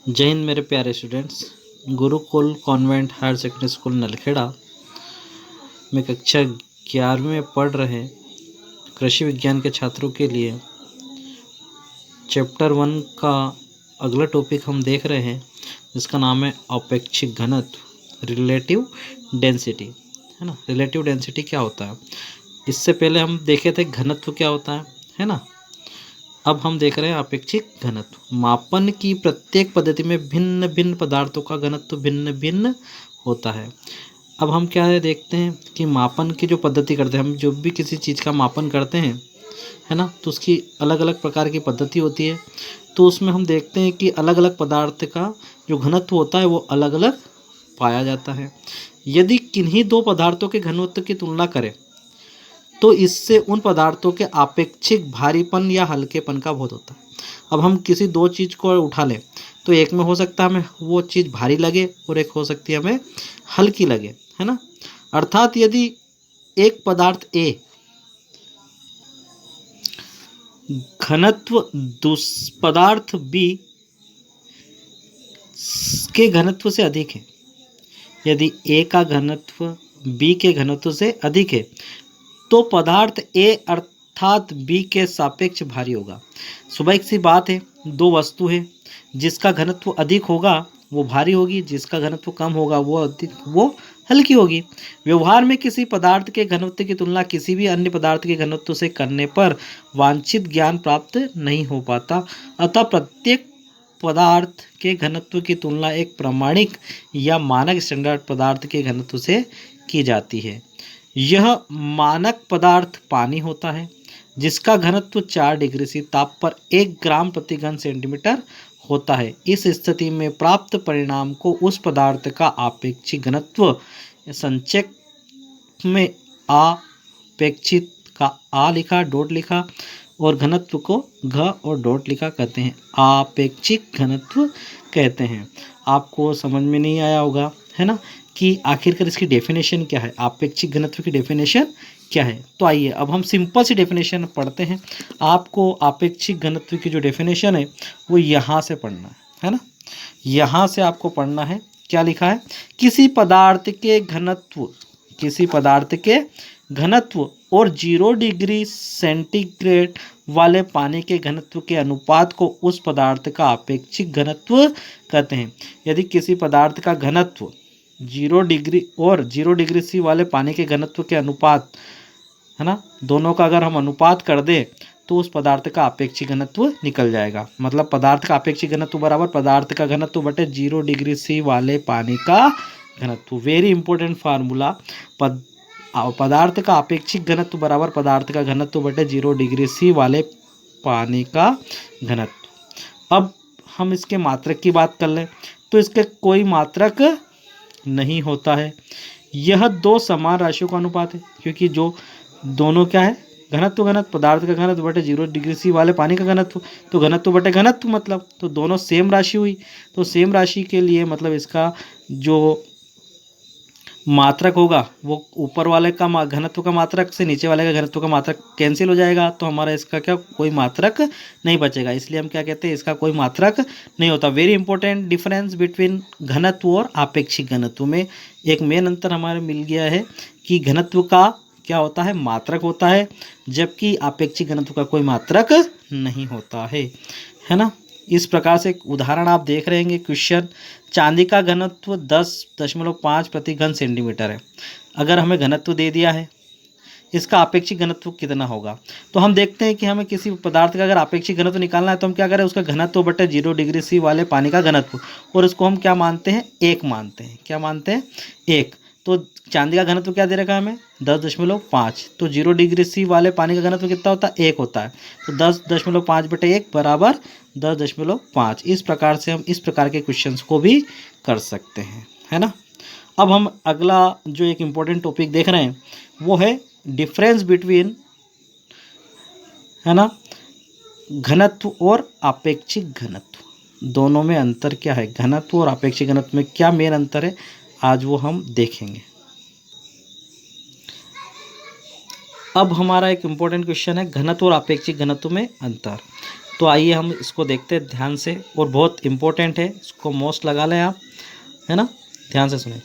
जय हिंद मेरे प्यारे students. Gurukul convent higher secondary school Nalkheda में कक्षा 11वीं में पढ़ रहे कृषि विज्ञान के छात्रों के लिए चैप्टर 1 का अगला टॉपिक हम देख रहे हैं, जिसका नाम है अपेक्षिक घनत्व, रिलेटिव डेंसिटी। है ना। रिलेटिव डेंसिटी क्या होता है, इससे पहले हम देखे थे घनत्व क्या होता है ना। अब हम देख रहे हैं अपेक्षिक घनत्व। मापन की प्रत्येक पद्धति में भिन्न भिन्न पदार्थों का घनत्व भिन्न भिन्न होता है। अब हम क्या है देखते हैं कि मापन की जो पद्धति करते हैं, हम जो भी किसी चीज़ का मापन करते हैं, है ना, तो उसकी अलग अलग प्रकार की पद्धति होती है। तो उसमें हम देखते हैं कि अलग अलग पदार्थ का जो घनत्व होता है वो अलग अलग पाया जाता है। यदि किन्हीं दो पदार्थों के घनत्व की तुलना करें तो इससे उन पदार्थों के आपेक्षिक भारीपन या हल्केपन का बोध होता है। अब हम किसी दो चीज़ को उठा लें तो एक में हो सकता है हमें वो चीज़ भारी लगे और एक हो सकती है हमें हल्की लगे, है ना। अर्थात यदि एक पदार्थ ए घनत्व पदार्थ बी के घनत्व से अधिक है, यदि ए का घनत्व बी के घनत्व से अधिक है तो पदार्थ ए अर्थात बी के सापेक्ष भारी होगा। स्वाभाविक सी बात है, दो वस्तु है, जिसका घनत्व अधिक होगा वो भारी होगी, जिसका घनत्व कम होगा वो हल्की होगी। व्यवहार में किसी पदार्थ के घनत्व की तुलना किसी भी अन्य पदार्थ के घनत्व से करने पर वांछित ज्ञान प्राप्त नहीं हो पाता। अतः प्रत्येक पदार्थ के घनत्व की तुलना एक प्रामाणिक या मानक स्टैंडर्ड पदार्थ के घनत्व से की जाती है। यह मानक पदार्थ पानी होता है, जिसका घनत्व 4 डिग्री सी ताप पर 1 ग्राम प्रति घन सेंटीमीटर होता है। इस स्थिति में प्राप्त परिणाम को उस पदार्थ का आपेक्षिक घनत्व, संक्षेप में आपेक्षित का आ लिखा, डॉट लिखा, और घनत्व को घ और डॉट लिखा कहते हैं, आपेक्षिक घनत्व कहते हैं। आपको समझ में नहीं आया होगा, है ना, कि आखिरकार इसकी डेफिनेशन क्या है, आपेक्षिक घनत्व की डेफिनेशन क्या है। तो आइए अब हम सिंपल सी डेफिनेशन पढ़ते हैं। आपको आपेक्षिक घनत्व की जो डेफिनेशन है वो यहाँ से पढ़ना है ना। यहाँ से आपको पढ़ना है, क्या लिखा है, किसी पदार्थ के घनत्व और 0 डिग्री सेंटीग्रेड वाले पानी के घनत्व के अनुपात को उस पदार्थ का आपेक्षिक घनत्व कहते हैं। यदि किसी पदार्थ का घनत्व 0 डिग्री और 0 डिग्री सी वाले पानी के घनत्व के अनुपात, है ना, दोनों का अगर हम अनुपात कर दें तो उस पदार्थ का आपेक्षिक घनत्व निकल जाएगा। मतलब पदार्थ का आपेक्षिक घनत्व बराबर पदार्थ का घनत्व बटे 0 डिग्री सी वाले पानी का घनत्व। वेरी इंपॉर्टेंट फार्मूला, पदार्थ का आपेक्षिक घनत्व बराबर पदार्थ का घनत्व बटे 0 डिग्री सी वाले पानी का घनत्व। अब हम इसके मात्रक की बात कर लें तो इसके कोई मात्रक नहीं होता है। यह दो समान राशियों का अनुपात है, क्योंकि जो दोनों क्या है, घनत्व पदार्थ का घनत्व बटे 0 डिग्री सी वाले पानी का घनत्व, तो घनत्व बटे घनत्व, मतलब तो दोनों सेम राशि हुई। तो सेम राशि के लिए मतलब इसका जो मात्रक होगा वो ऊपर वाले का घनत्व का मात्रक से नीचे वाले का घनत्व का मात्रक कैंसिल हो जाएगा, तो हमारा इसका क्या कोई मात्रक नहीं बचेगा। इसलिए हम क्या कहते हैं, इसका कोई मात्रक नहीं होता। वेरी इंपॉर्टेंट डिफरेंस बिटवीन घनत्व और आपेक्षिक घनत्व में एक मेन अंतर हमारे मिल गया है कि घनत्व का क्या होता है, मात्रक होता है, जबकि आपेक्षिक घनत्व का कोई मात्रक नहीं होता है ना। इस प्रकार से एक उदाहरण आप देख रहे हैं क्वेश्चन, चांदी का घनत्व 10.5 प्रति घन सेंटीमीटर है। अगर हमें घनत्व दे दिया है, इसका आपेक्षिक घनत्व कितना होगा, तो हम देखते हैं कि हमें किसी पदार्थ का अगर आपेक्षिक घनत्व निकालना है तो हम क्या करें, उसका घनत्व बटे 0 डिग्री सी वाले पानी का घनत्व, और उसको हम क्या मानते हैं, 1 मानते हैं। क्या मानते हैं, 1। तो चांदी का घनत्व क्या दे रखा है हमें, 10.5, तो 0 डिग्री सी वाले पानी का घनत्व कितना होता है, 1 होता है। तो 10.5 बटे 1 बराबर 10.5। इस प्रकार से हम इस प्रकार के क्वेश्चंस को भी कर सकते हैं, है ना। अब हम अगला जो एक इम्पोर्टेंट टॉपिक देख रहे हैं वो है डिफरेंस बिटवीन, है ना, घनत्व और आपेक्षिक घनत्व। दोनों में अंतर क्या है, घनत्व और आपेक्षिक घनत्व में क्या मेन अंतर है, आज वो हम देखेंगे। अब हमारा एक इम्पोर्टेंट क्वेश्चन है, घनत्व और आपेक्षिक घनत्व में अंतर। तो आइए हम इसको देखते हैं ध्यान से, और बहुत इम्पोर्टेंट है, इसको मोस्ट लगा लें आप, है ना। ध्यान से सुने।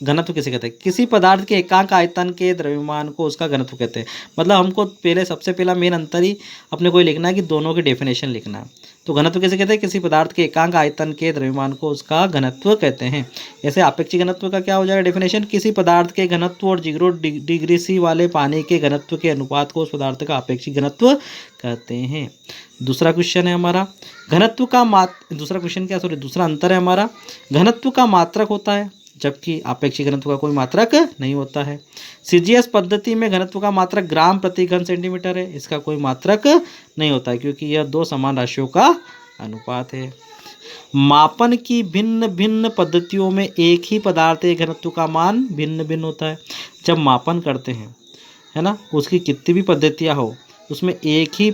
घनत्व किसे कहते हैं? किसी पदार्थ के एकांक आयतन के द्रव्यमान को उसका घनत्व कहते हैं। मतलब हमको सबसे पहला मेन अंतर ही अपने को लिखना है कि दोनों की डेफिनेशन लिखना है। तो घनत्व किसे कहते हैं? किसी पदार्थ के एकांक आयतन के द्रव्यमान को उसका घनत्व कहते हैं। ऐसे आपेक्षिक घनत्व का क्या हो जाएगा डेफिनेशन? किसी पदार्थ के घनत्व और 0 डिग्री सी वाले पानी के घनत्व के अनुपात को उस पदार्थ का आपेक्षिक घनत्व कहते हैं। दूसरा क्वेश्चन है हमारा, दूसरा अंतर है हमारा, घनत्व का मात्रक होता है जबकि आपेक्षिक घनत्व का कोई मात्रक नहीं होता है। सीजीएस पद्धति में घनत्व का मात्रक ग्राम प्रति घन सेंटीमीटर है, इसका कोई मात्रक नहीं होता है क्योंकि यह दो समान राशियों का अनुपात है। मापन की भिन्न भिन्न पद्धतियों में एक ही पदार्थ के घनत्व का मान भिन्न भिन्न होता है। जब मापन करते हैं, है ना, उसकी कितनी भी पद्धतियाँ हो, उसमें एक ही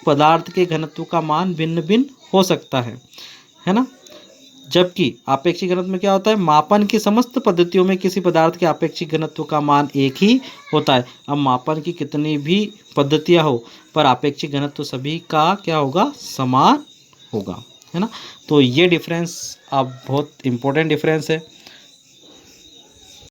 पदार्थ के घनत्व का मान भिन्न भिन्न हो सकता है ना। जबकि आपेक्षिक घनत्व में क्या होता है? मापन की समस्त पद्धतियों में किसी पदार्थ के आपेक्षिक घनत्व का मान एक ही होता है। अब मापन की कितनी भी पद्धतियाँ हो पर आपेक्षिक घनत्व सभी का क्या होगा? समान होगा, है ना। तो ये डिफरेंस अब बहुत इम्पोर्टेंट डिफरेंस है।